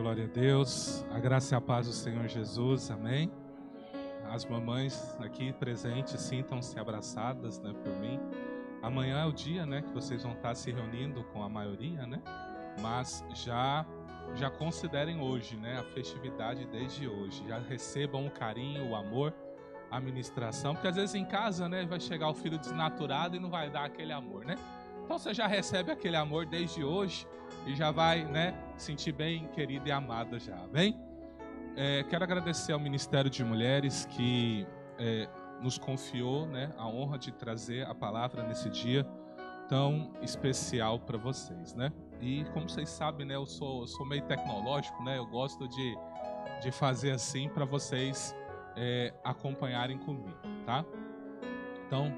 Glória a Deus, a graça e a paz do Senhor Jesus, amém. As mamães aqui presentes sintam-se abraçadas, né, por mim. Amanhã é o dia, né, que vocês vão estar se reunindo com a maioria, né, mas já considerem hoje, né, a festividade desde hoje. Já recebam o carinho, o amor, a ministração, porque às vezes em casa, né, vai chegar o filho desnaturado e não vai dar aquele amor, né. Então você já recebe aquele amor desde hoje e já vai, né, sentir bem querida e amada já, amém? Quero agradecer ao Ministério de Mulheres que nos confiou, né, a honra de trazer a palavra nesse dia tão especial para vocês, né? E como vocês sabem, né, eu sou meio tecnológico, né? Eu gosto de fazer assim para vocês acompanharem comigo, tá? Então,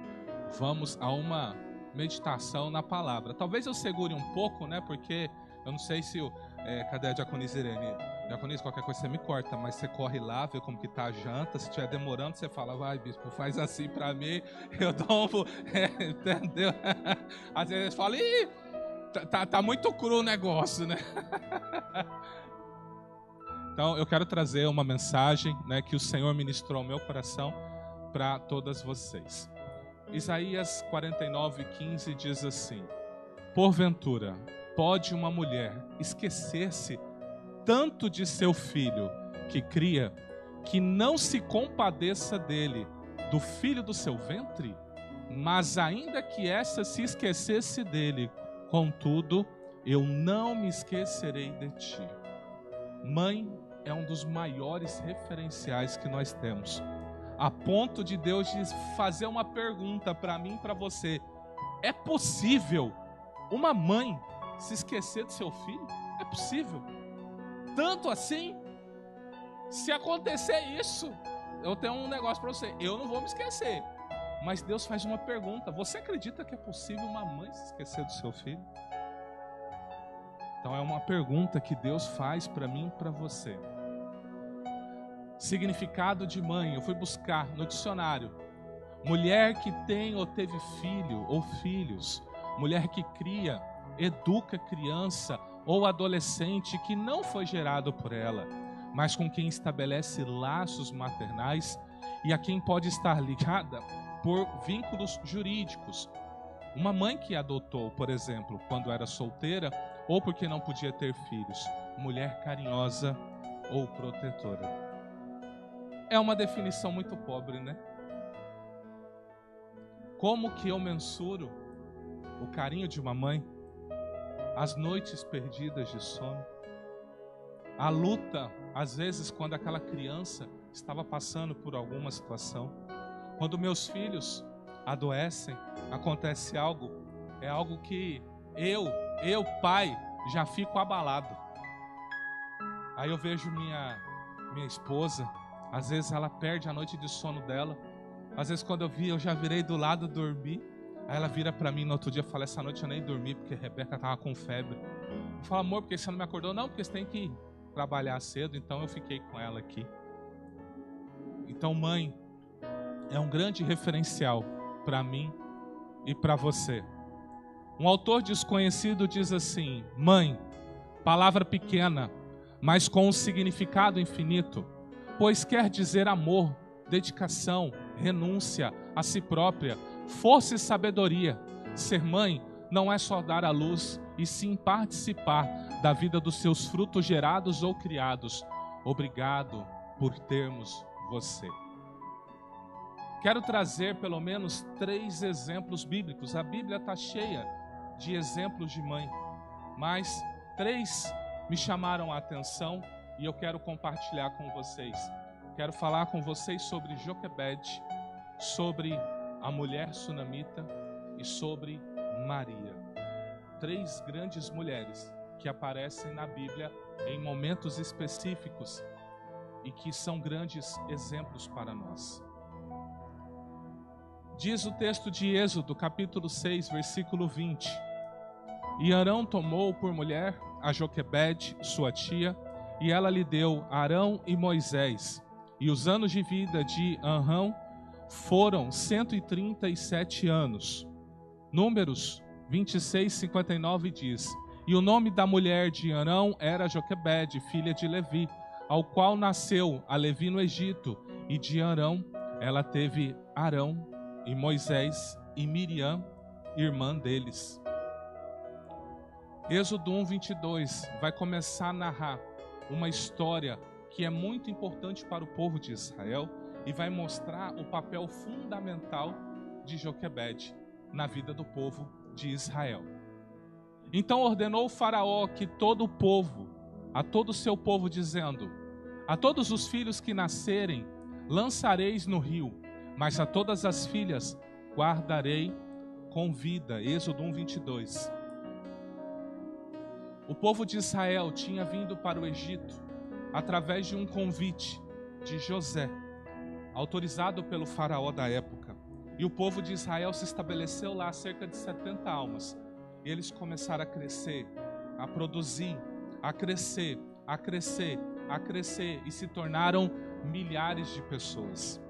vamos a uma meditação na palavra. Talvez eu segure um pouco, né? Porque eu não sei se cadê a Diaconisa Irene? Diaconisa, qualquer coisa você me corta, mas você corre lá, vê como que tá a janta. Se estiver demorando, você fala, vai, bispo, faz assim pra mim. Eu dou entendeu? Às vezes fala, ih, tá muito cru o negócio, né? Então, eu quero trazer uma mensagem, né, que o Senhor ministrou ao meu coração para todas vocês. Isaías 49:15 diz assim: porventura, pode uma mulher esquecer-se tanto de seu filho que cria, que não se compadeça dele, do filho do seu ventre? Mas ainda que essa se esquecesse dele, contudo, eu não me esquecerei de ti. Mãe é um dos maiores referenciais que nós temos, a ponto de Deus fazer uma pergunta para mim e para você: é possível uma mãe se esquecer do seu filho? É possível? Tanto assim? Se acontecer isso, eu tenho um negócio para você: eu não vou me esquecer. Mas Deus faz uma pergunta: você acredita que é possível uma mãe se esquecer do seu filho? Então é uma pergunta que Deus faz para mim e para você. Significado de mãe, eu fui buscar no dicionário: mulher que tem ou teve filho ou filhos, mulher que cria, educa criança ou adolescente que não foi gerado por ela, mas com quem estabelece laços maternais e a quem pode estar ligada por vínculos jurídicos. Uma mãe que adotou, por exemplo, quando era solteira ou porque não podia ter filhos, mulher carinhosa ou protetora. É uma definição muito pobre, né? Como que eu mensuro o carinho de uma mãe? As noites perdidas de sono, a luta, às vezes, quando aquela criança estava passando por alguma situação, quando meus filhos adoecem, acontece algo, é algo que eu, pai, já fico abalado. Aí eu vejo minha esposa, às vezes ela perde a noite de sono dela, às vezes quando eu já virei do lado dormir, aí ela vira pra mim no outro dia e fala: essa noite eu nem dormi porque a Rebeca tava com febre. Eu falo: amor, por que você não me acordou? Não, porque você tem que trabalhar cedo, então eu fiquei com ela aqui. Então, mãe é um grande referencial para mim e para você. Um autor desconhecido diz assim: mãe, palavra pequena, mas com um significado infinito, pois quer dizer amor, dedicação, renúncia a si própria, força e sabedoria. Ser mãe não é só dar à luz, e sim participar da vida dos seus frutos gerados ou criados. Obrigado por termos você. Quero trazer pelo menos 3 exemplos bíblicos. A Bíblia está cheia de exemplos de mãe, mas 3 me chamaram a atenção e eu quero compartilhar com vocês. Quero falar com vocês sobre Joquebede, sobre a mulher sunamita e sobre Maria. 3 grandes mulheres que aparecem na Bíblia em momentos específicos e que são grandes exemplos para nós. Diz o texto de Êxodo, capítulo 6, versículo 20: e Arão tomou por mulher a Joquebede, sua tia, e ela lhe deu Arão e Moisés. E os anos de vida de Arão foram 137 anos. Números 26:59 diz: E o nome da mulher de Arão era Joquebede, filha de Levi, ao qual nasceu a Levi no Egito. E de Arão ela teve Arão e Moisés e Miriam, irmã deles. Êxodo 1, 22 vai começar a narrar uma história que é muito importante para o povo de Israel e vai mostrar o papel fundamental de Joquebede na vida do povo de Israel. Então ordenou o faraó que todo o povo, a todo o seu povo, dizendo: a todos os filhos que nascerem lançareis no rio, mas a todas as filhas guardarei com vida. Êxodo 1, 22. O povo de Israel tinha vindo para o Egito através de um convite de José, autorizado pelo faraó da época. E o povo de Israel se estabeleceu lá, cerca de 70 almas. E eles começaram a crescer, a produzir, a crescer, a crescer, a crescer, e se tornaram milhares de pessoas.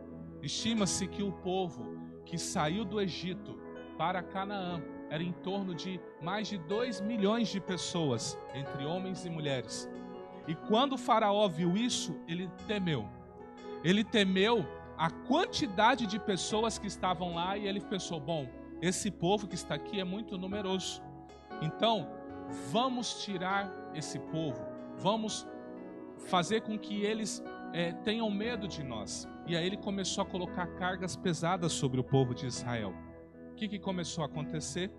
Estima-se que o povo que saiu do Egito para Canaã era em torno de mais de 2 milhões de pessoas, entre homens e mulheres. E quando o faraó viu isso, ele temeu. Ele temeu a quantidade de pessoas que estavam lá e ele pensou: bom, esse povo que está aqui é muito numeroso. Então, vamos tirar esse povo, vamos fazer com que eles tenham medo de nós. E aí ele começou a colocar cargas pesadas sobre o povo de Israel. O que começou a acontecer?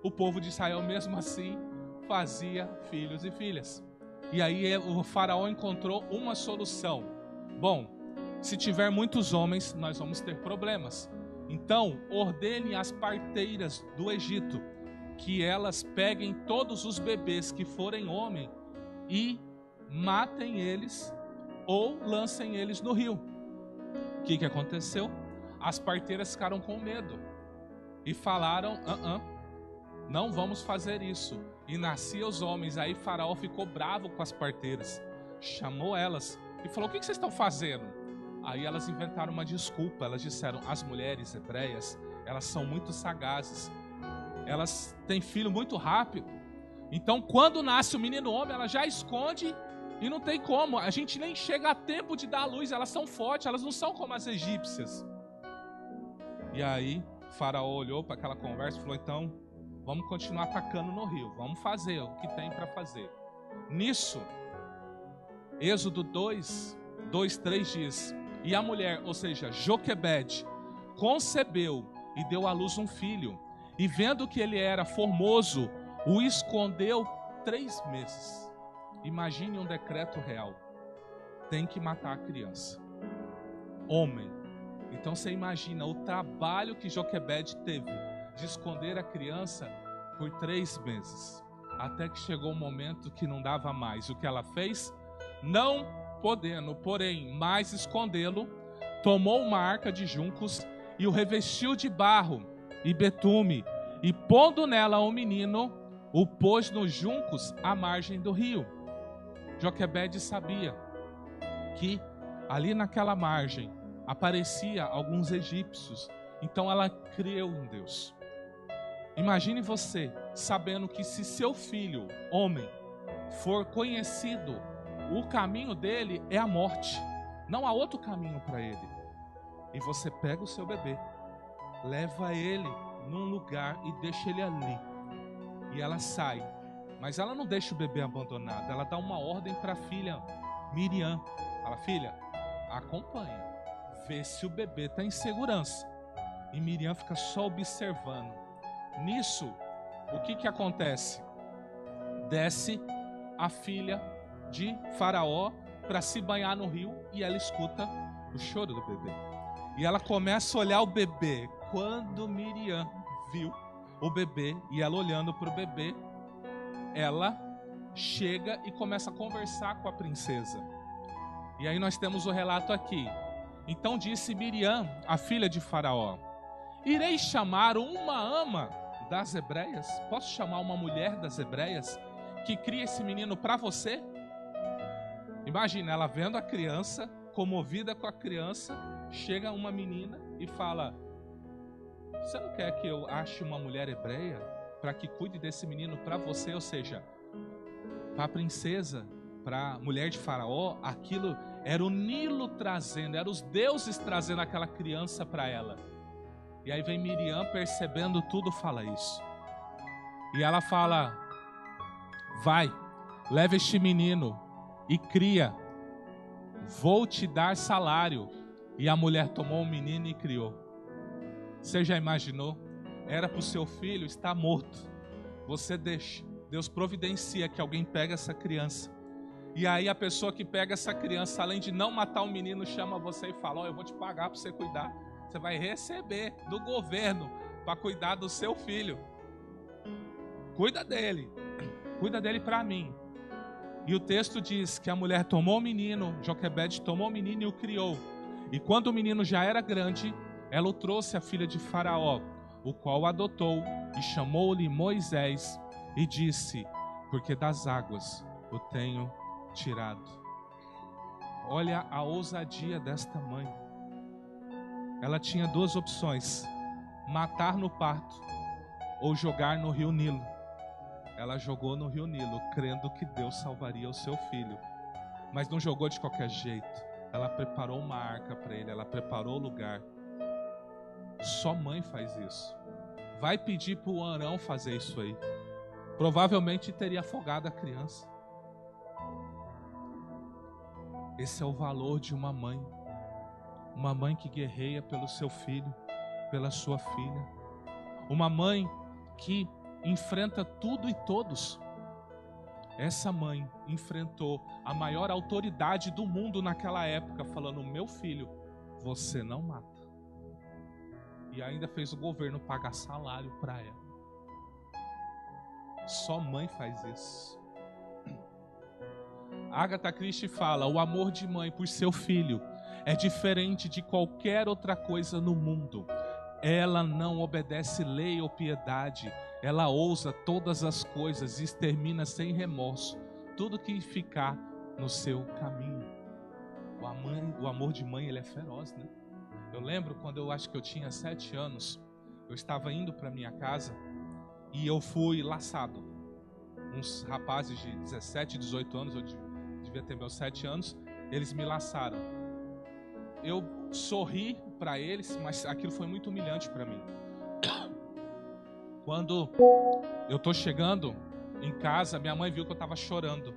O povo de Israel, mesmo assim, fazia filhos e filhas. E aí o faraó encontrou uma solução. Bom, se tiver muitos homens, nós vamos ter problemas. Então, ordene às parteiras do Egito que elas peguem todos os bebês que forem homem e matem eles ou lancem eles no rio. O que aconteceu? As parteiras ficaram com medo e falaram: não vamos fazer isso. E nasciam os homens. Aí faraó ficou bravo com as parteiras, chamou elas e falou: o que vocês estão fazendo? Aí elas inventaram uma desculpa. Elas disseram: as mulheres hebreias, elas são muito sagazes, elas têm filho muito rápido, então quando nasce o menino homem, ela já esconde e não tem como, a gente nem chega a tempo de dar a luz. Elas são fortes, elas não são como as egípcias. E aí o faraó olhou para aquela conversa e falou: então vamos continuar atacando no rio, vamos fazer o que tem para fazer. Nisso, Êxodo 2, 3 diz: e a mulher, ou seja, Joquebede, concebeu e deu à luz um filho, e vendo que ele era formoso, o escondeu 3 meses. Imagine um decreto real: tem que matar a criança, homem. Então você imagina o trabalho que Joquebede teve de esconder a criança por 3 meses, até que chegou um momento que não dava mais. O que ela fez? Não podendo, porém, mais escondê-lo, tomou uma arca de juncos e o revestiu de barro e betume, e pondo nela o menino, o pôs nos juncos à margem do rio. Joquebede sabia que ali naquela margem aparecia alguns egípcios, então ela creu em Deus. Imagine você sabendo que se seu filho, homem, for conhecido, o caminho dele é a morte, não há outro caminho para ele. E você pega o seu bebê, leva ele num lugar e deixa ele ali. E ela sai, mas ela não deixa o bebê abandonado. Ela dá uma ordem para a filha Miriam. Fala: filha, acompanha, vê se o bebê está em segurança. E Miriam fica só observando. Nisso, o que acontece? Desce a filha de Faraó para se banhar no rio e ela escuta o choro do bebê. E ela começa a olhar o bebê. Quando Miriam viu o bebê e ela olhando para o bebê, ela chega e começa a conversar com a princesa. E aí nós temos o relato aqui. Então disse Miriam, a filha de Faraó: irei chamar uma ama das hebreias? Posso chamar uma mulher das hebreias que cria esse menino para você? Imagina ela vendo a criança, comovida com a criança, chega uma menina e fala: você não quer que eu ache uma mulher hebreia para que cuide desse menino para você? Ou seja, Para a princesa, para a mulher de Faraó, aquilo era o Nilo trazendo, eram os deuses trazendo aquela criança para ela. E aí vem Miriam, percebendo tudo, fala isso. E ela fala: vai, leva este menino e cria, vou te dar salário. E a mulher tomou o menino e criou. Você já imaginou? Era para o seu filho estar morto. Você deixa, Deus providencia que alguém pega essa criança. E aí a pessoa que pega essa criança, além de não matar o menino, chama você e fala: ó, eu vou te pagar para você cuidar. Você vai receber do governo para cuidar do seu filho. Cuida dele para mim. E o texto diz que a mulher tomou o menino, Joquebede tomou o menino e o criou. E quando o menino já era grande, ela o trouxe à filha de Faraó, o qual o adotou e chamou-lhe Moisés e disse: porque das águas o tenho tirado. Olha a ousadia desta mãe. Ela tinha duas opções: matar no parto ou jogar no rio Nilo. Ela jogou no rio Nilo, crendo que Deus salvaria o seu filho. Mas não jogou de qualquer jeito. Ela preparou uma arca para ele, ela preparou o lugar. Só mãe faz isso. Vai pedir para o Arão fazer isso aí. Provavelmente teria afogado a criança. Esse é o valor de uma mãe. Uma mãe que guerreia pelo seu filho, pela sua filha. Uma mãe que enfrenta tudo e todos. Essa mãe enfrentou a maior autoridade do mundo naquela época, falando: meu filho, você não mata. E ainda fez o governo pagar salário para ela. Só mãe faz isso. Agatha Christie fala: o amor de mãe por seu filho é diferente de qualquer outra coisa no mundo. Ela não obedece lei ou piedade. Ela ousa todas as coisas e extermina sem remorso tudo que ficar no seu caminho. O amor de mãe, ele é feroz, né? Eu lembro quando eu acho que eu tinha 7 anos, eu estava indo para minha casa e eu fui laçado. Uns rapazes de 17, 18 anos, eu devia ter meus 7 anos, eles me laçaram. Eu sorri para eles, mas aquilo foi muito humilhante para mim. Quando eu tô chegando em casa, minha mãe viu que eu estava chorando.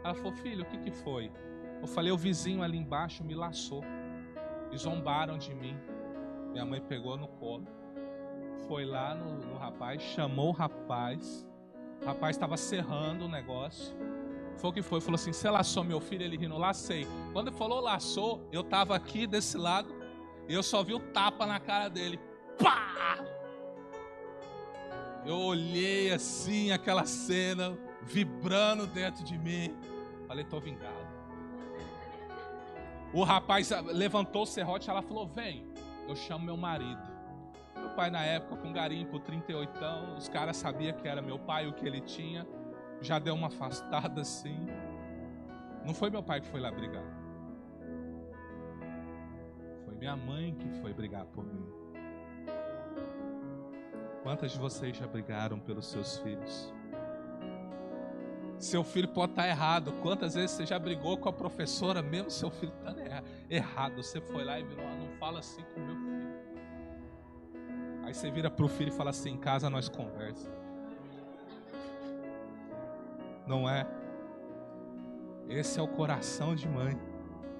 Ela falou: filho, o que foi? Eu falei: o vizinho ali embaixo me laçou e zombaram de mim. Minha mãe pegou no colo, foi lá no rapaz, chamou o rapaz estava serrando o negócio. Foi o que foi? Falou assim: você laçou meu filho? Ele rindo: lacei. Quando ele falou laçou, eu estava aqui desse lado e eu só vi o tapa na cara dele. Pá! Eu olhei assim aquela cena vibrando dentro de mim. Falei: tô vingado. O rapaz levantou o serrote, ela falou: vem, eu chamo meu marido. Meu pai na época com garimpo 38, os caras sabiam que era meu pai, o que ele tinha. Já deu uma afastada assim. Não foi meu pai que foi lá brigar. Foi minha mãe que foi brigar por mim. Quantas de vocês já brigaram pelos seus filhos? Seu filho pode estar errado. Quantas vezes você já brigou com a professora, mesmo seu filho estando errado? Você foi lá e virou: não fala assim com meu filho. Aí você vira para o filho e fala assim: em casa nós conversamos. Não é? Esse é o coração de mãe.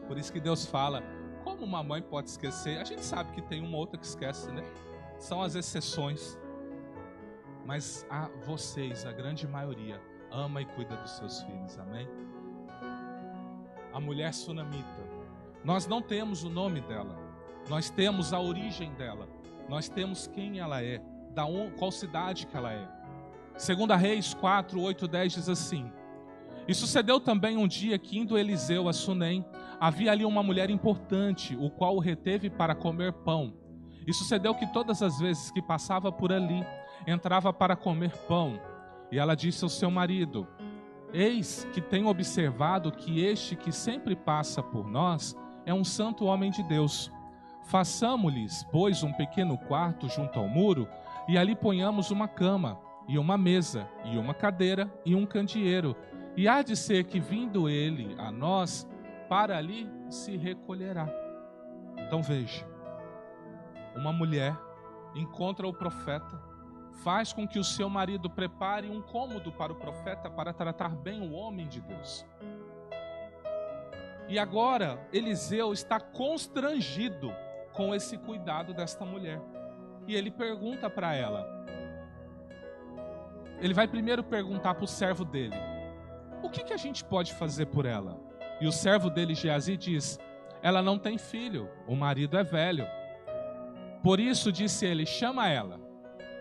Por isso que Deus fala: como uma mãe pode esquecer? A gente sabe que tem uma outra que esquece, né? São as exceções. Mas a vocês, a grande maioria, ama e cuida dos seus filhos, amém? A mulher sunamita, nós não temos o nome dela, nós temos a origem dela, nós temos quem ela é, qual cidade que ela é. 2 Reis 4, 8, 10 diz assim: e sucedeu também um dia que, indo Eliseu a Sunem, havia ali uma mulher importante, o qual o reteve para comer pão. E sucedeu que todas as vezes que passava por ali, entrava para comer pão. E ela disse ao seu marido: eis que tenho observado que este que sempre passa por nós é um santo homem de Deus. Façamo-lhes, pois, um pequeno quarto junto ao muro, e ali ponhamos uma cama, e uma mesa, e uma cadeira, e um candeeiro, E há de ser que, vindo ele a nós, para ali se recolherá. Então veja, uma mulher encontra o profeta, faz com que o seu marido prepare um cômodo para o profeta para tratar bem o homem de Deus. E agora Eliseu está constrangido com esse cuidado desta mulher. E ele pergunta para ela. Ele vai primeiro perguntar para o servo dele: o que a gente pode fazer por ela? E o servo dele, Geazi, diz: ela não tem filho, o marido é velho. Por isso disse ele: chama ela.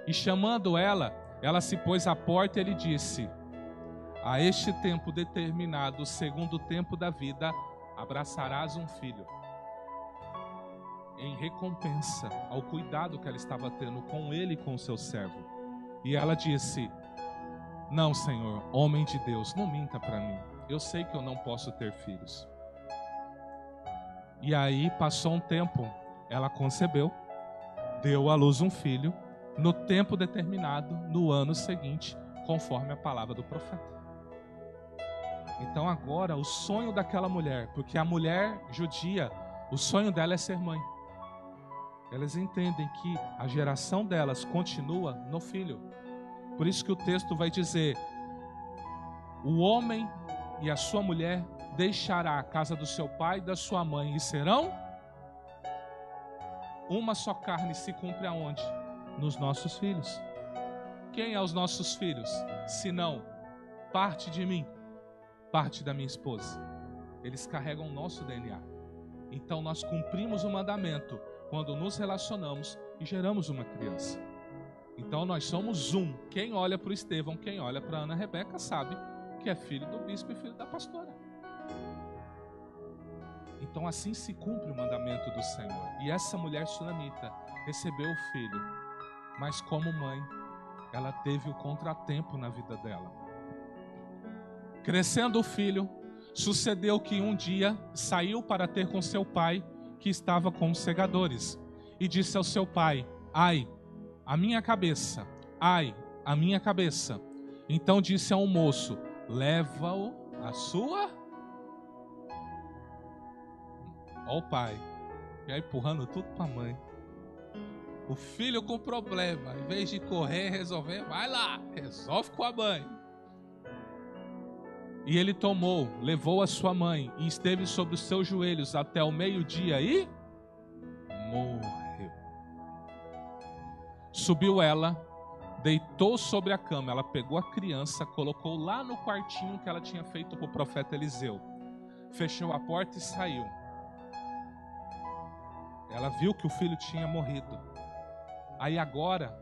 E chamando ela, ela se pôs à porta e ele disse: a este tempo determinado, segundo o tempo da vida, abraçarás um filho. Em recompensa ao cuidado que ela estava tendo com ele e com o seu servo. E ela disse: não, Senhor, homem de Deus, não minta para mim. Eu sei que eu não posso ter filhos. E aí passou um tempo, ela concebeu, deu à luz um filho, no tempo determinado, no ano seguinte, conforme a palavra do profeta. Então agora o sonho daquela mulher, porque a mulher judia, o sonho dela é ser mãe. Elas entendem que a geração delas continua no filho. Por isso que o texto vai dizer: o homem e a sua mulher deixará a casa do seu pai e da sua mãe e serão uma só carne. Se cumpre aonde? Nos nossos filhos. Quem é os nossos filhos? Se não parte de mim, parte da minha esposa. Eles carregam o nosso DNA. Então nós cumprimos o mandamento quando nos relacionamos e geramos uma criança. Então nós somos um. Quem olha para o Estevão, quem olha para a Ana Rebeca sabe que é filho do bispo e filho da pastora. Então assim se cumpre o mandamento do Senhor. E essa mulher sunamita recebeu o filho, mas como mãe, ela teve o contratempo na vida dela. Crescendo o filho, sucedeu que um dia saiu para ter com seu pai, que estava com os segadores, e disse ao seu pai: ai, a minha cabeça, ai, a minha cabeça. Então disse ao moço: leva-o à sua... Ó o pai, já empurrando tudo para a mãe. O filho com problema, em vez de correr, resolver, vai lá, resolve com a mãe. E ele tomou, levou a sua mãe e esteve sobre os seus joelhos até o meio-dia e morreu. Subiu ela, deitou sobre a cama, ela pegou a criança, colocou lá no quartinho que ela tinha feito para o profeta Eliseu. Fechou a porta e saiu. Ela viu que o filho tinha morrido. Aí agora,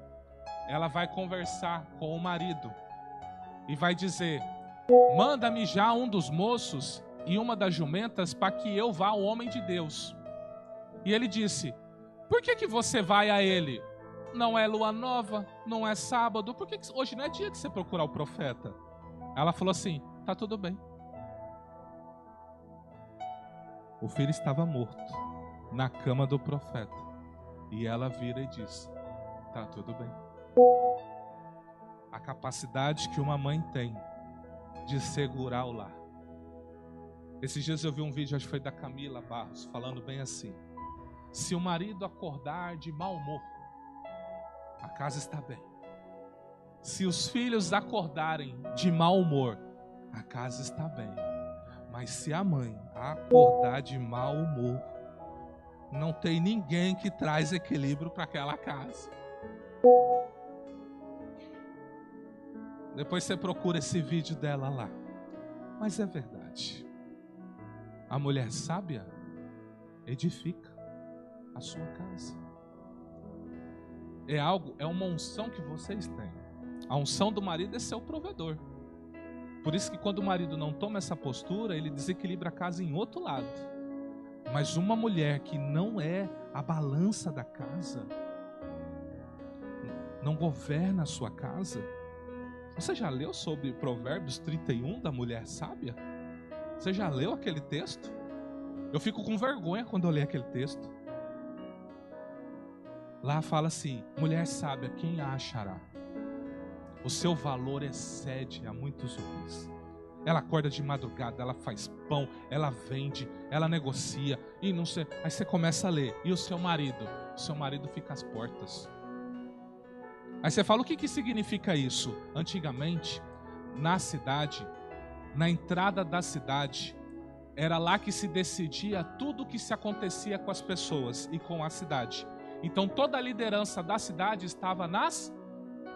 ela vai conversar com o marido e vai dizer: manda-me já um dos moços e uma das jumentas para que eu vá ao homem de Deus. E ele disse: por que você vai a ele? Não é lua nova, não é sábado, por que hoje não é dia de você procurar o profeta? Ela falou assim: tá tudo bem. O filho estava morto na cama do profeta. E ela vira e diz: tá tudo bem. A capacidade que uma mãe tem de segurar o lar. Esses dias eu vi um vídeo, acho que foi da Camila Barros, falando bem assim: se o marido acordar de mau humor, a casa está bem. Se os filhos acordarem de mau humor, a casa está bem. Mas se a mãe acordar de mau humor, não tem ninguém que traz equilíbrio para aquela casa. Depois você procura esse vídeo dela lá. Mas é verdade. A mulher sábia edifica a sua casa. É uma unção que vocês têm. A unção do marido é ser o provedor. Por isso que quando o marido não toma essa postura, ele desequilibra a casa em outro lado. Mas uma mulher que não é a balança da casa, não governa a sua casa. Você já leu sobre Provérbios 31 da mulher sábia? Você já leu aquele texto? Eu fico com vergonha quando eu leio aquele texto. Lá fala assim: mulher sábia, quem a achará? O seu valor excede a muitos homens. Ela acorda de madrugada, ela faz pão, ela vende, ela negocia e não sei. Aí você começa a ler. E o seu marido? O seu marido fica às portas. Aí você fala, o que significa isso? Antigamente, na cidade, na entrada da cidade, era lá que se decidia tudo o que se acontecia com as pessoas e com a cidade. Então toda a liderança da cidade estava nas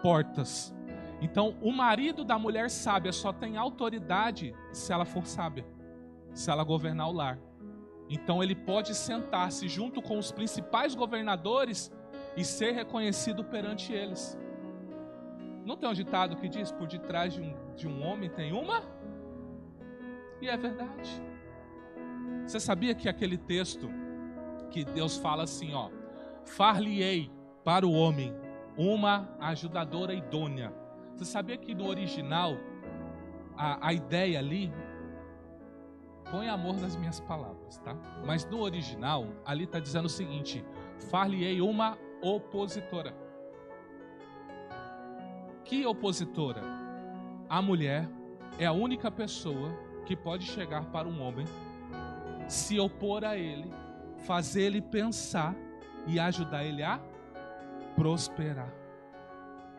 portas. Então o marido da mulher sábia só tem autoridade se ela for sábia, se ela governar o lar. Então ele pode sentar-se junto com os principais governadores e ser reconhecido perante eles. Não tem um ditado que diz, por detrás de um homem tem uma? E é verdade. Você sabia que aquele texto que Deus fala assim, ó, far-lhe-ei para o homem uma ajudadora idônea. Você sabia que no original, a ideia ali, põe amor nas minhas palavras, tá? Mas no original, ali está dizendo o seguinte, far-lhe-ei uma opositora. Que opositora? A mulher é a única pessoa que pode chegar para um homem, se opor a ele, fazer ele pensar e ajudar ele a prosperar.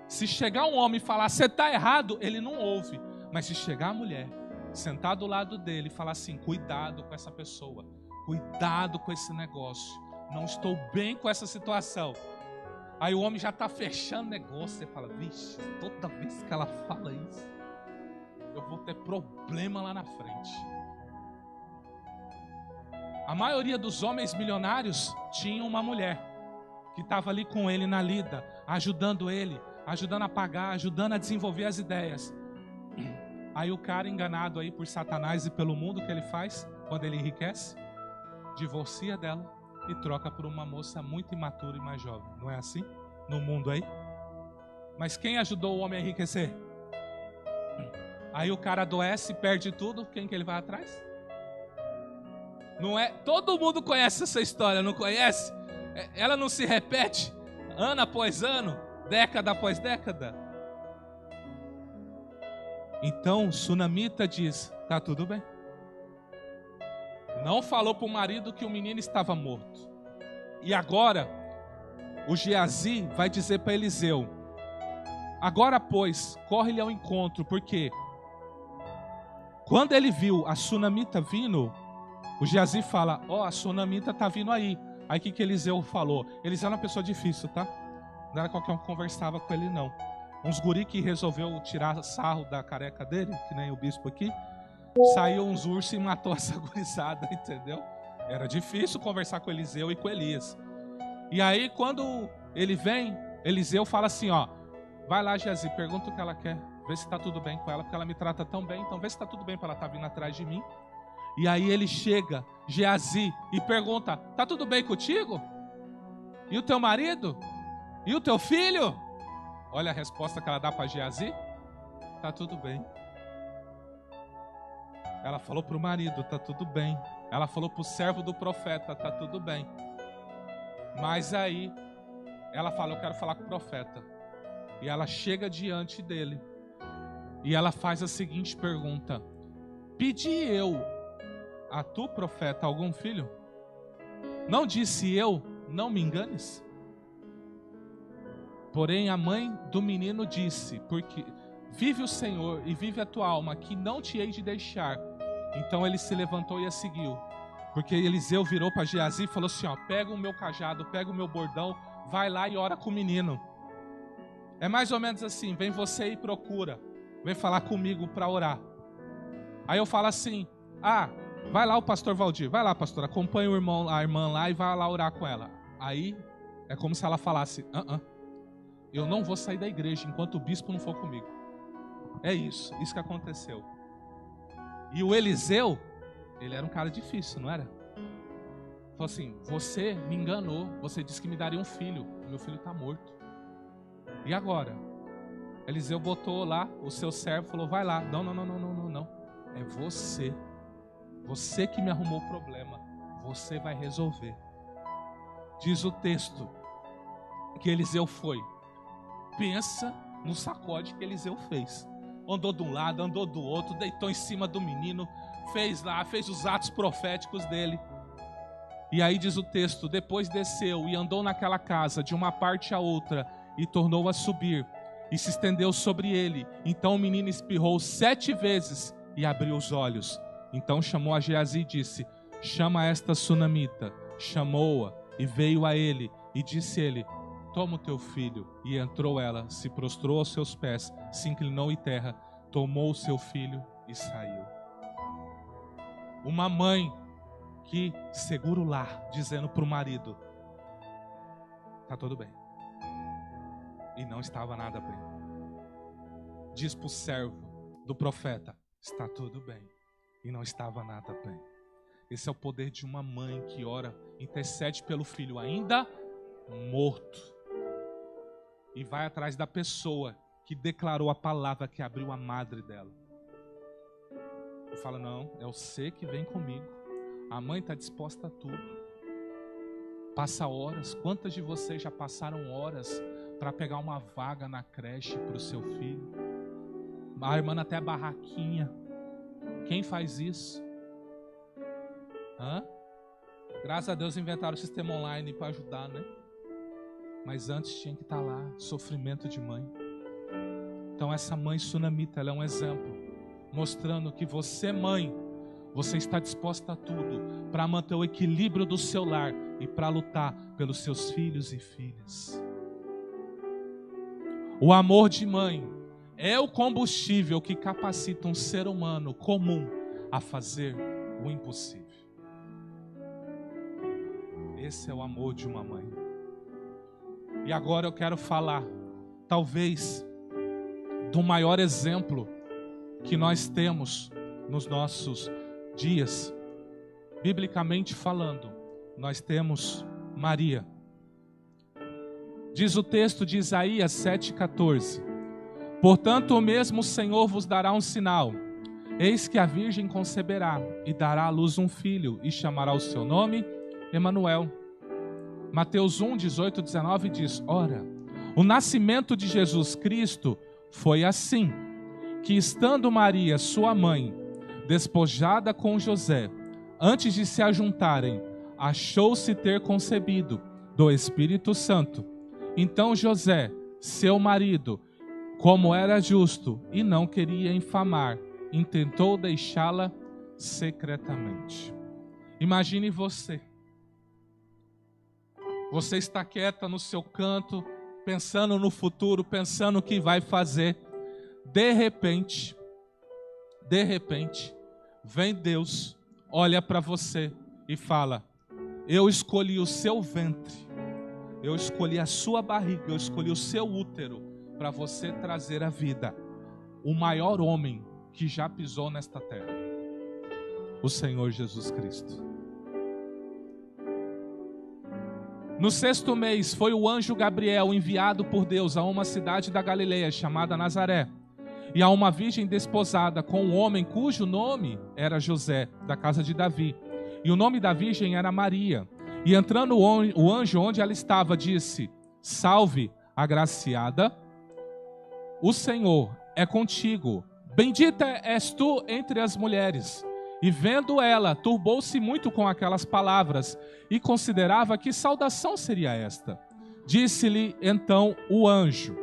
Se chegar um homem e falar, você está errado, ele não ouve. Mas se chegar a mulher, sentar do lado dele e falar assim, cuidado com essa pessoa, cuidado com esse negócio, não estou bem com essa situação. Aí o homem já está fechando negócio, você fala, vixe, toda vez que ela fala isso, eu vou ter problema lá na frente. A maioria dos homens milionários tinha uma mulher que estava ali com ele na lida, ajudando ele, ajudando a pagar, ajudando a desenvolver as ideias. Aí o cara enganado aí por Satanás e pelo mundo, que ele faz quando ele enriquece? Divorcia dela e troca por uma moça muito imatura e mais jovem. Não é assim? No mundo aí? Mas quem ajudou o homem a enriquecer? Aí o cara adoece, perde tudo, quem que ele vai atrás? Não é? Todo mundo conhece essa história, não conhece? Ela não se repete ano após ano, década após década. Então Sunamita diz, tá tudo bem. Não falou para o marido que o menino estava morto. E agora o Geazi vai dizer para Eliseu, agora pois, corre-lhe ao encontro, porque quando ele viu a Sunamita vindo, o Geazi fala, ó, a Sunamita tá vindo aí. Aí o que Eliseu falou? Eliseu era uma pessoa difícil, tá? Não era qualquer um que conversava com ele, não. Uns guri que resolveu tirar sarro da careca dele, que nem o bispo aqui, saiu uns ursos e matou essa gurizada, entendeu? Era difícil conversar com Eliseu e com Elias. E aí quando ele vem, Eliseu fala assim, ó, vai lá, Geazi, pergunta o que ela quer, vê se tá tudo bem com ela, porque ela me trata tão bem, então vê se tá tudo bem para ela estar vindo atrás de mim. E aí ele chega, Geazi, e pergunta, tá tudo bem contigo? E o teu marido? E o teu filho? Olha a resposta que ela dá para Geazi. Tá tudo bem. Ela falou para o marido, tá tudo bem. Ela falou para o servo do profeta, tá tudo bem. Mas aí, ela fala, eu quero falar com o profeta. E ela chega diante dele. E ela faz a seguinte pergunta. Pedi eu a tu, profeta, algum filho? Não disse eu, não me enganes? Porém a mãe do menino disse, porque vive o Senhor e vive a tua alma, que não te hei de deixar. Então ele se levantou e a seguiu. Porque Eliseu virou para Geazi e falou assim, ó, pega o meu cajado, pega o meu bordão, vai lá e ora com o menino. É mais ou menos assim, vem você e procura, vem falar comigo para orar. Aí eu falo assim, vai lá o pastor Valdir, vai lá pastor, acompanha o irmão, a irmã lá e vai lá orar com ela. Aí é como se ela falasse, eu não vou sair da igreja enquanto o bispo não for comigo. É isso que aconteceu. E o Eliseu, ele era um cara difícil, não era? Falou assim, você me enganou, você disse que me daria um filho, meu filho está morto. E agora? Eliseu botou lá o seu servo, falou, vai lá. Não. É você que me arrumou o problema, você vai resolver. Diz o texto que Eliseu foi. Pensa no sacode que Eliseu fez. andou de um lado, andou do outro, deitou em cima do menino, fez os atos proféticos dele. E aí diz o texto, depois desceu e andou naquela casa de uma parte a outra e tornou a subir e se estendeu sobre ele. Então o menino espirrou 7 vezes e abriu os olhos. Então chamou a Geazi e disse, chama esta sunamita. Chamou-a e veio a ele e disse ele, toma o teu filho. E entrou ela, se prostrou aos seus pés, se inclinou em terra, tomou o seu filho e saiu. Uma mãe que segura o lar, dizendo para o marido, está tudo bem. E não estava nada bem. Diz para o servo do profeta, está tudo bem. E não estava nada bem. Esse é o poder de uma mãe que ora, intercede pelo filho ainda morto. E vai atrás da pessoa que declarou a palavra que abriu a madre dela. E fala, não, é você que vem comigo. A mãe está disposta a tudo. Passa horas. Quantas de vocês já passaram horas para pegar uma vaga na creche para o seu filho? Armando até a barraquinha. Quem faz isso? Graças a Deus inventaram o sistema online para ajudar, né? Mas antes tinha que estar lá, sofrimento de mãe. Então essa mãe sunamita, ela é um exemplo, mostrando que você, mãe, você está disposta a tudo para manter o equilíbrio do seu lar e para lutar pelos seus filhos e filhas. O amor de mãe é o combustível que capacita um ser humano comum a fazer o impossível. Esse é o amor de uma mãe. E agora eu quero falar, talvez, do maior exemplo que nós temos nos nossos dias. Biblicamente falando, nós temos Maria. Diz o texto de Isaías 7,14. Portanto, o mesmo Senhor vos dará um sinal. Eis que a virgem conceberá e dará à luz um filho e chamará o seu nome Emanuel. Mateus 1, 18, 19 diz, ora, o nascimento de Jesus Cristo foi assim, que estando Maria, sua mãe, despojada com José, antes de se ajuntarem, achou-se ter concebido do Espírito Santo. Então José, seu marido, como era justo e não queria infamar, intentou deixá-la secretamente. Imagine você. Você está quieta no seu canto, pensando no futuro, pensando o que vai fazer. De repente, vem Deus, olha para você e fala, eu escolhi o seu ventre, eu escolhi a sua barriga, eu escolhi o seu útero para você trazer à vida o maior homem que já pisou nesta terra, o Senhor Jesus Cristo. No 6º mês, foi o anjo Gabriel enviado por Deus a uma cidade da Galileia chamada Nazaré, e a uma virgem desposada com um homem cujo nome era José, da casa de Davi. E o nome da virgem era Maria. E entrando o anjo onde ela estava, disse, salve, agraciada, o Senhor é contigo. Bendita és tu entre as mulheres. E vendo ela, turbou-se muito com aquelas palavras, e considerava que saudação seria esta. Disse-lhe então o anjo,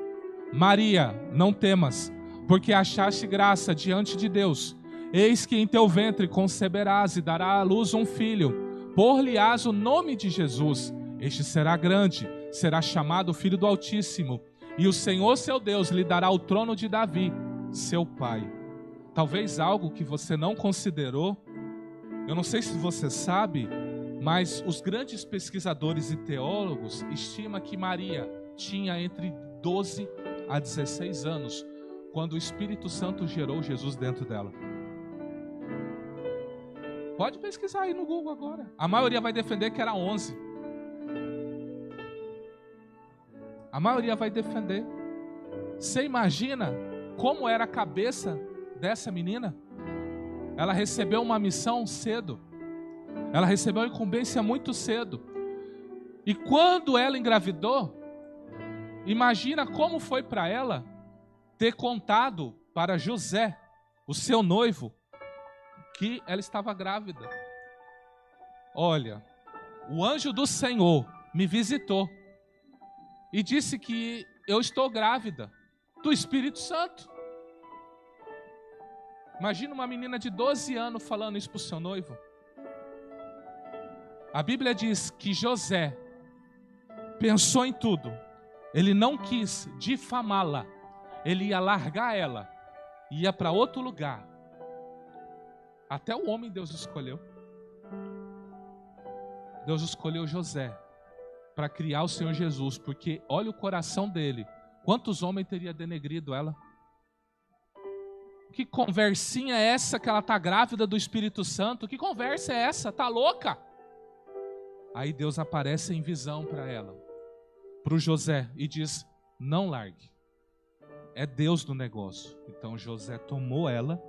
Maria, não temas, porque achaste graça diante de Deus. Eis que em teu ventre conceberás e dará à luz um filho. Por-lhe-ás o nome de Jesus. Este será grande, será chamado Filho do Altíssimo. E o Senhor seu Deus lhe dará o trono de Davi, seu pai. Talvez algo que você não considerou. Eu não sei se você sabe, mas os grandes pesquisadores e teólogos estimam que Maria tinha entre 12 a 16 anos, quando o Espírito Santo gerou Jesus dentro dela. Pode pesquisar aí no Google agora. A maioria vai defender que era 11. A maioria vai defender. Você imagina como era a cabeça dessa menina? Ela recebeu uma missão cedo. Ela recebeu uma incumbência muito cedo. E quando ela engravidou, imagina como foi para ela ter contado para José, o seu noivo, que ela estava grávida. Olha, o anjo do Senhor me visitou e disse que eu estou grávida do Espírito Santo. Imagina uma menina de 12 anos falando isso para o seu noivo. A Bíblia diz que José pensou em tudo. Ele não quis difamá-la. Ele ia largar ela. Ia para outro lugar. Até o homem Deus escolheu. Deus escolheu José para criar o Senhor Jesus. Porque olha o coração dele. Quantos homens teria denegrido ela? Que conversinha é essa que ela está grávida do Espírito Santo? Que conversa é essa? Está louca? Aí Deus aparece em visão para ela, para o José, e diz, não largue. É Deus no negócio. Então José tomou ela,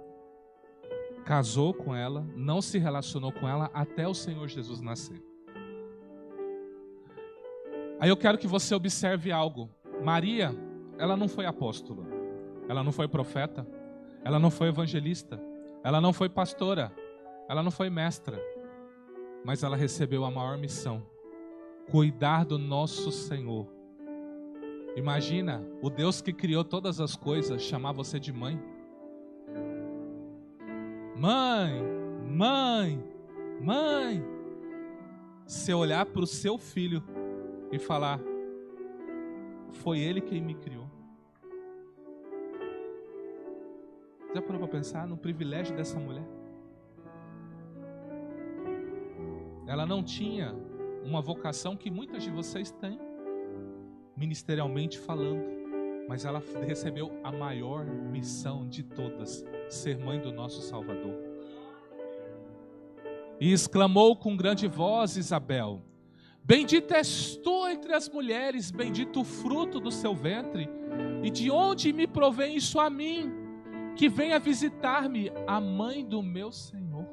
casou com ela, não se relacionou com ela até o Senhor Jesus nascer. Aí eu quero que você observe algo. Maria, ela não foi apóstola, ela não foi profeta, ela não foi evangelista, ela não foi pastora, ela não foi mestra, mas ela recebeu a maior missão: cuidar do nosso Senhor. Imagina, o Deus que criou todas as coisas chamar você de mãe. Mãe, mãe, mãe. Você olhar para o seu filho e falar, foi ele quem me criou. Já parou para pensar no privilégio dessa mulher? Ela não tinha uma vocação que muitas de vocês têm, ministerialmente falando, mas ela recebeu a maior missão de todas, ser mãe do nosso Salvador. E exclamou com grande voz Isabel, bendita és tu entre as mulheres, bendito o fruto do seu ventre, e de onde me provém isso a mim, que venha visitar-me a mãe do meu Senhor.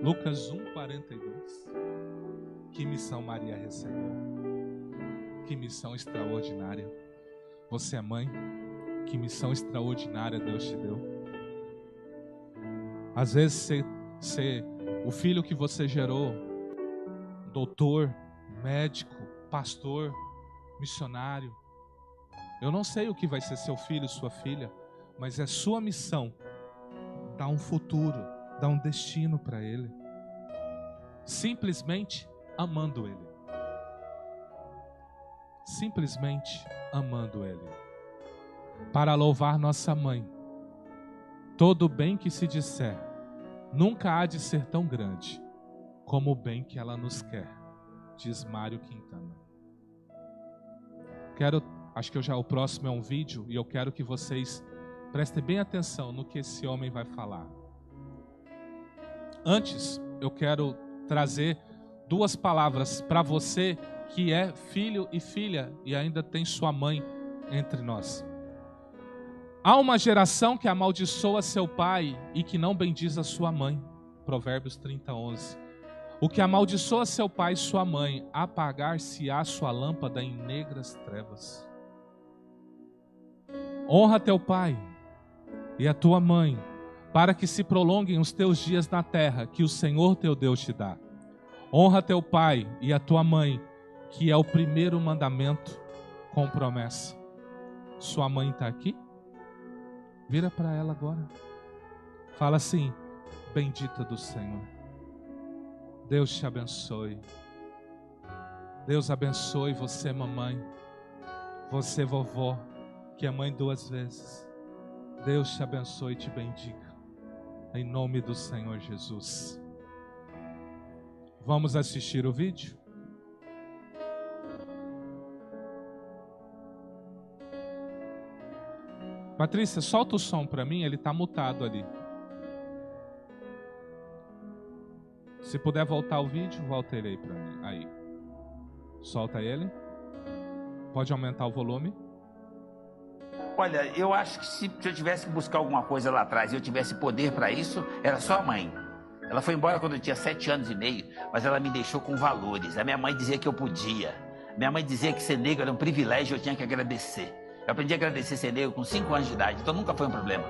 Lucas 1:42. Que missão Maria recebeu. Que missão extraordinária. Você é mãe? Que missão extraordinária Deus te deu. Às vezes o filho que você gerou, doutor, médico, pastor, missionário, eu não sei o que vai ser seu filho, sua filha, mas é sua missão dar um futuro, dar um destino para ele, simplesmente amando ele, simplesmente amando ele. Para louvar nossa mãe, todo o bem que se disser nunca há de ser tão grande como o bem que ela nos quer, diz Mário Quintana. Acho que o próximo é um vídeo e eu quero que vocês prestem bem atenção no que esse homem vai falar. Antes, eu quero trazer duas palavras para você que é filho e filha e ainda tem sua mãe entre nós. Há uma geração que amaldiçoa seu pai e que não bendiz a sua mãe. Provérbios 30:11. O que amaldiçoa seu pai e sua mãe, apagar-se-á sua lâmpada em negras trevas. Honra teu pai e a tua mãe, para que se prolonguem os teus dias na terra que o Senhor teu Deus te dá. Honra teu pai e a tua mãe, que é o primeiro mandamento com promessa. Sua mãe está aqui? Vira para ela agora. Fala assim, bendita do Senhor. Deus te abençoe. Deus abençoe você, mamãe. Você, vovó, que é mãe 2 vezes. Deus te abençoe e te bendiga. Em nome do Senhor Jesus. Vamos assistir o vídeo? Patrícia, solta o som para mim, ele está mutado ali. Se puder voltar o vídeo, volta ele aí para mim. Aí. Solta ele. Pode aumentar o volume. Olha, eu acho que se eu tivesse que buscar alguma coisa lá atrás e eu tivesse poder para isso, era só a mãe. Ela foi embora quando eu tinha 7 anos e meio, mas ela me deixou com valores. A minha mãe dizia que eu podia. Minha mãe dizia que ser negro era um privilégio e eu tinha que agradecer. Eu aprendi a agradecer ser negro com 5 anos de idade, então nunca foi um problema.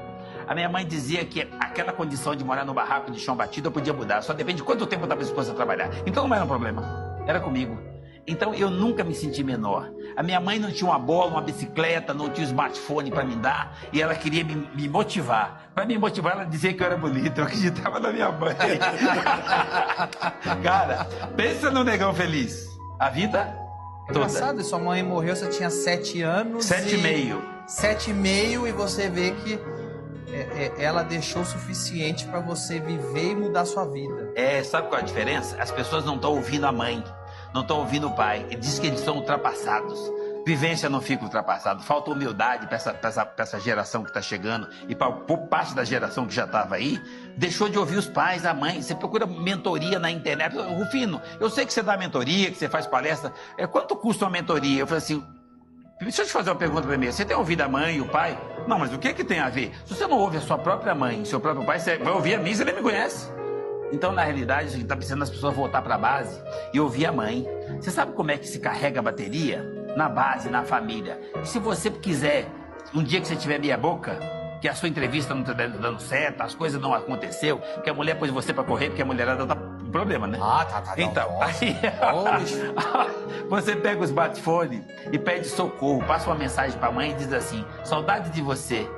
A minha mãe dizia que aquela condição de morar no barraco de chão batido eu podia mudar, só depende de quanto tempo eu estava disposto a trabalhar. Então não era um problema, era comigo. Então eu nunca me senti menor. A minha mãe não tinha uma bola, uma bicicleta, não tinha um smartphone para me dar, e ela queria me motivar. Para me motivar, ela dizia que eu era bonito, eu acreditava na minha mãe. Cara, pensa no negão feliz. A vida toda. Engraçado, e sua mãe morreu, você tinha 7 anos. 7,5. 7,5, e você vê que ela deixou o suficiente para você viver e mudar sua vida. Sabe qual é a diferença? As pessoas não estão ouvindo a mãe, não estão ouvindo o pai. Ele diz que eles são ultrapassados. Vivência não fica ultrapassado. Falta humildade para essa geração que está chegando e para parte da geração que já estava aí. Deixou de ouvir os pais, a mãe. Você procura mentoria na internet. Rufino, eu sei que você dá mentoria, que você faz palestra. Quanto custa uma mentoria? Eu falei assim, deixa eu te fazer uma pergunta primeiro. Você tem ouvido a mãe e o pai? Não, mas o que tem a ver? Se você não ouve a sua própria mãe, seu próprio pai, você vai ouvir a mim, você nem me conhece. Então, na realidade, a gente está precisando as pessoas voltar para a base e ouvir a mãe. Você sabe como é que se carrega a bateria? Na base, na família. E se você quiser, um dia que você tiver meia boca, que a sua entrevista não está dando certo, as coisas não aconteceu, que a mulher pôs você para correr, porque a mulherada tá com problema, né? Tá. Então, aí, você pega o smartphone e pede socorro, passa uma mensagem para a mãe e diz assim, saudade de você.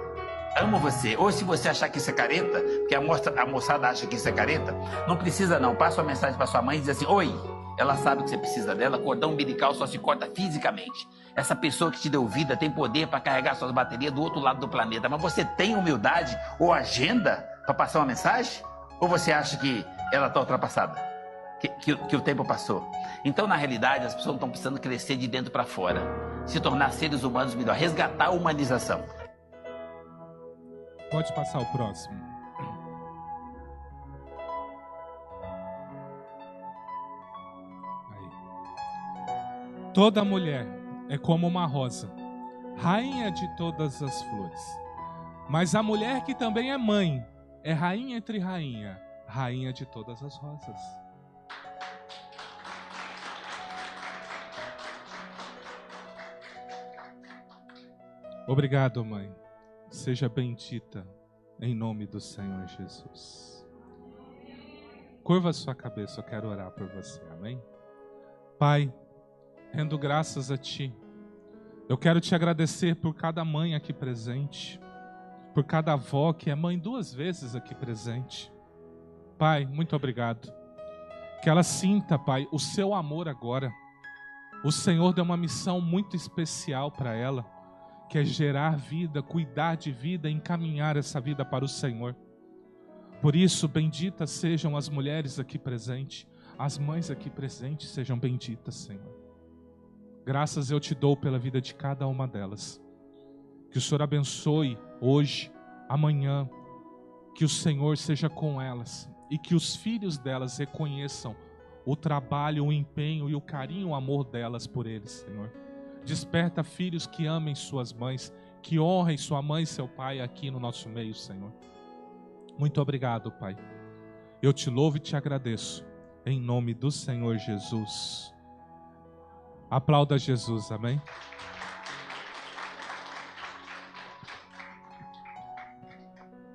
Amo você. Ou se você achar que isso é careta, porque a moçada acha que isso é careta, não precisa não. Passa uma mensagem para sua mãe e diz assim, oi, ela sabe que você precisa dela, cordão umbilical só se corta fisicamente. Essa pessoa que te deu vida tem poder para carregar suas baterias do outro lado do planeta, mas você tem humildade ou agenda para passar uma mensagem? Ou você acha que ela está ultrapassada? Que o tempo passou? Então, na realidade, as pessoas estão precisando crescer de dentro para fora, se tornar seres humanos melhor, resgatar a humanização. Pode passar o próximo. Aí. Toda mulher é como uma rosa, rainha de todas as flores. Mas a mulher que também é mãe, é rainha entre rainha, rainha de todas as rosas. Obrigado, mãe. Seja bendita em nome do Senhor Jesus. Curva sua cabeça, eu quero orar por você, amém? Pai, rendo graças a Ti. Eu quero Te agradecer por cada mãe aqui presente, por cada avó que é mãe 2 vezes aqui presente. Pai, muito obrigado. Que ela sinta, Pai, o Seu amor agora. O Senhor deu uma missão muito especial para ela, que é gerar vida, cuidar de vida, encaminhar essa vida para o Senhor. Por isso, benditas sejam as mulheres aqui presentes, as mães aqui presentes sejam benditas, Senhor. Graças eu Te dou pela vida de cada uma delas. Que o Senhor abençoe hoje, amanhã, que o Senhor seja com elas e que os filhos delas reconheçam o trabalho, o empenho e o carinho, o amor delas por eles, Senhor. Desperta filhos que amem suas mães, que honrem sua mãe e seu pai aqui no nosso meio, Senhor. Muito obrigado, Pai. Eu Te louvo e Te agradeço, em nome do Senhor Jesus. Aplauda Jesus, amém?